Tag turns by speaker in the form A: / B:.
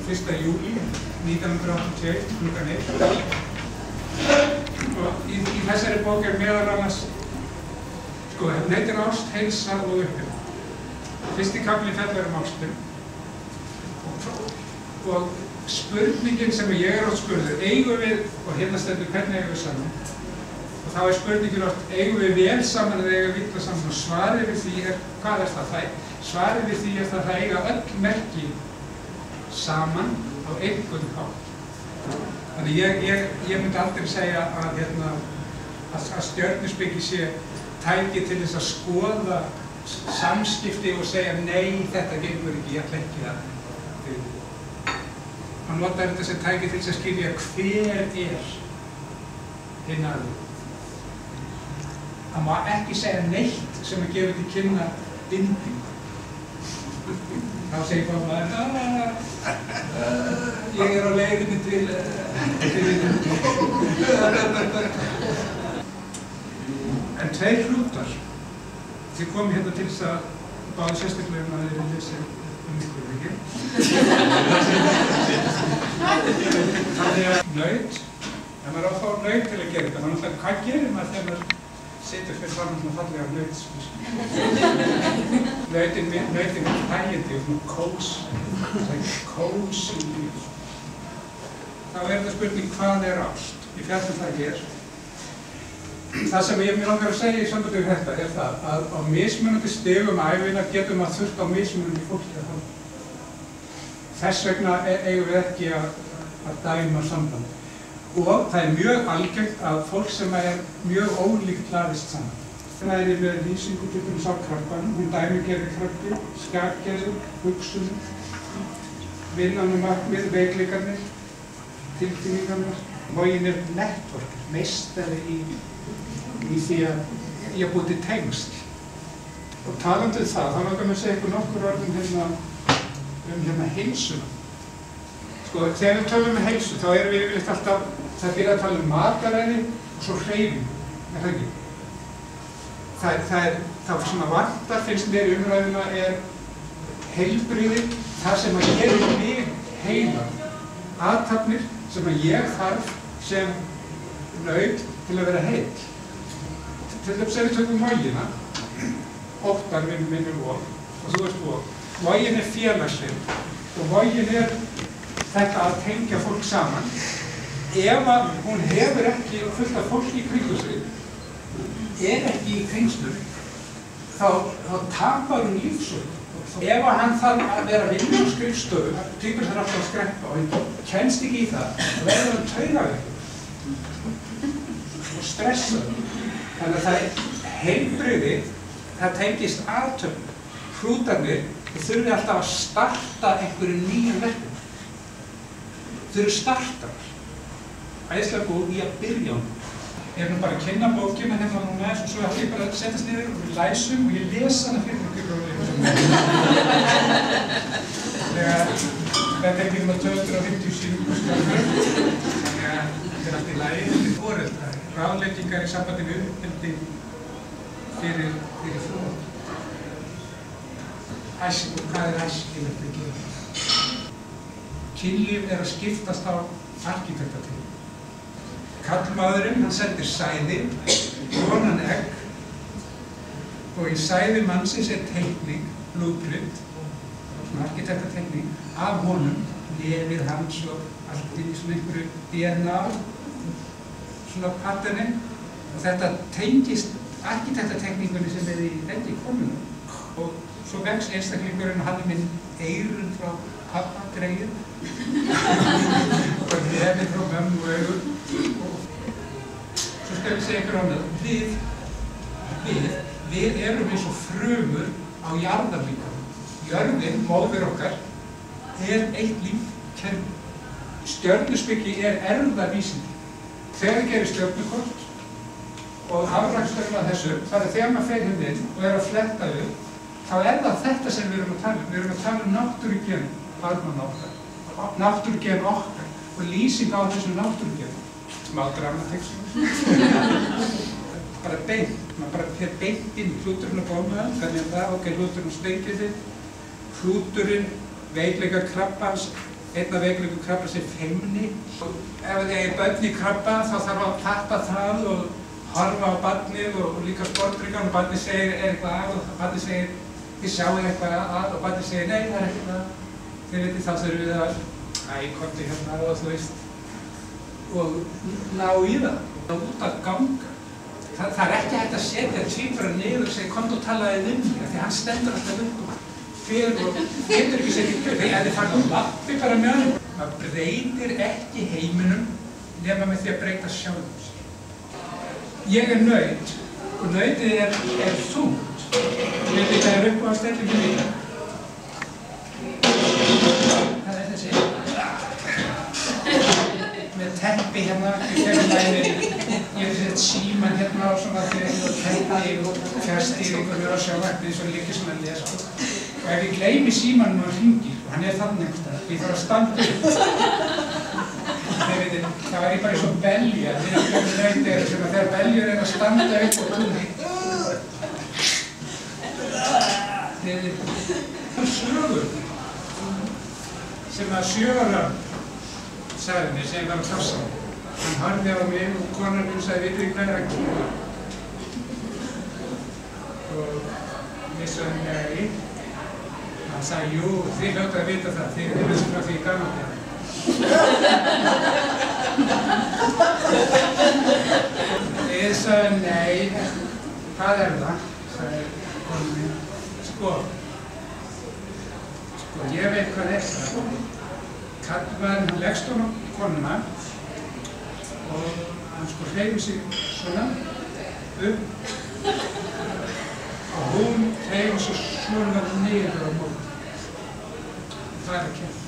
A: 1. júlí 1981 klukkan 1. Og í þessari bók meðal annars, hún heitir Ást, heilsa og upplifun. Fyrsti kafli fjallar ástum. Og spurningin sem ég oft spurður, eigum við, og hérna stendur hvernig eigum við saman, og þá spurningin oft, eigum við vel saman eða eigum við illa saman, og svarið við því hvað það? Svarið við því það eiga öll merki saman á einhvern hátt. Þannig ég myndi aldrei segja að stjörnuspeki sé tæki til þess að skoða samskipti og segja nei, þetta gengur ekki, ég ætla ekki það. Hann notar þetta sem tæki til þess að skilja hver hinn aðeins. Hann má ekki segja neitt sem að gefa til kynna bindingu. Þá segir maður ég á leiðinni til En tveir hlutar. Þið komið hérna til þess að báðu sérstaklega að þið vilja lesa ykkur, ekki? Þannig að naut, ef maður á að fá naut til að gera þetta, þannig að hvað gerir maður þegar maður setur fyrir saman svona fallega naut? Nautin er þægindi og svona kósi. Þá þetta spurning hvað ást? Ég fjallum það hér. Það sem ég langar að segja í sambandi við þetta það að á mismunandi stigum ævinnar getum að þurft á mismunandi fólki að halda. Þess vegna eigum við ekki að dæma samband. Og það er mjög algengt að fólk sem mjög ólíkt hlaðist saman. Það með lýsingu til sákrabbanum, hún dæmigerði krabbi, skapgerði, hugsunum, vinnanum markmið, veikleikarnir, tilfinningarnar. Vogin network, meistari í því að ég búið til tengsl. Og talandi það, þá langar mér að segja ykkur nokkur orðum heilsuna. Sko, þegar við tölum heilsu, þá erum við yfirleitt alltaf, það byrja að tala mataræði og svo hreyfingu, það ekki? Það sem að vantar, finnst mér í umræðuna, heilbrigði, það sem að gerir mig heilan. Athafnir sem að ég þarf sem naut til að vera heill. Til þess að við tökum vogina, Óttar minn og þú veist og. Vogin félagslegur og vogin þetta að tengja fólk saman. Ef hún hefur ekki fullt af fólki í kringu sig, ekki í kringslum, þá tapar hún lífsöld. Ef hann þarf að vera vinna á skrifstofu, týpur þarf alltaf að skreppa og hann kennst ekki í það, þá verður hann taugaveikur og stressaður. Þannig að það heilbrigði, það tengist athöfn. Hrútarnir, þau þurfi alltaf að starta einhverju nýjum verkum. Þau eru startar. Æðislega góð í að byrja á. Ég er nú bara að kynna bókina hérna núna og svo ætlum ég bara að setjast niður og við læsum og ég lesa hana fyrir ykkur. Þetta er ekki um 250 síðan. Þannig að þetta er allt í lagi. Foreldrar, ráðleggingar í sambandi við uppeldi fyrir fólk. Hvað æskilegt að gera? Kynlíf að skiptast á arkitektatíð. Karlmaðurinn, hann sendir sæði, konan egg og í sæði mannsins teikning, blueprint, svona arkitektateikning af honum, nefið hans og allt í svona einhverju DNA, svona patterni og þetta tengist arkitektateikningunni sem í eggi konunum og svo vex einstaklingurinn og hann með eyrun frá pappa greið og nefið frá mömmu og augur. Svo skal ég segja ykkur annað, við erum eins og frumur á jarðarlíkamanum. Jörðin, móðir okkar, eitt lífkerfi. Stjörnuspeki erfðavísindi. Þegar við gerum stjörnukort og afraksturinn af þessu, það þegar maður fer hérna inn og að fletta upp, þá það þetta sem við erum að tala um. Við erum að tala um náttúrugen barnanna okkar, náttúrugen okkar og lýsing á þessu náttúrugen. Smá dramatext. Bara beint, maður bara fer beint inn í hlúturinn og gómaðan, þannig að það, ok, hlúturinn stengið þitt, hlúturinn, veikleikar krabbans Einn af veikleikum krabba sé feimni. Ef þið eigið börn í krabba þá þarf að tappa það og horfa á barnið og líka sportbringan og barnið segir eitthvað að og barnið segir þið sjáu eitthvað að og barnið segir nei það ekkert að. Þið veitir þá þurfum við að komdu hérna og þú veist og ná í það og út að ganga. Það ekki hægt að setja tvíbura niður og segja komdu og talaði við mig því hann stendur alltaf upp fyrir og getur ekki setja upp en þið fara að lappi bara með hann. Það breytir ekki heiminum nema með því að breyta sjálfum sér. Ég naut og nautið er þungt. Vitið það uppáhaldsstellingin mín? Það þessi. Með teppi hérna, ég sett síman hérna og svona fyrir teppi og fjárstýring og vera á sjónvarpið svo líka svona að lesa. Og ef ég gleymi símanum og hann hringir og hann þarna einhverstað, ég þarf að standa upp. Það var ég bara eins og belja, sem að þegar beljur að standa upp og túnni. Það er sögur sem að Sjöran sagði mér sem ég var á kassan. Hann horfði á mig og konan mín sagði, vitið þið hvað er að gera? Og ég sagði, nei. Hann sagði, jú, þið hljótið að vita það, þið vissum frá því í gamla þegar. Ég sagði, nei, hvað er það? Sagði konan mín, sko, ég veit hvað er það. Kallmaðurinn, hann leggst á konuna og hann sko hreyfir sig svona upp og hún hreyfir sig svona niður á móti. Það er að kenna.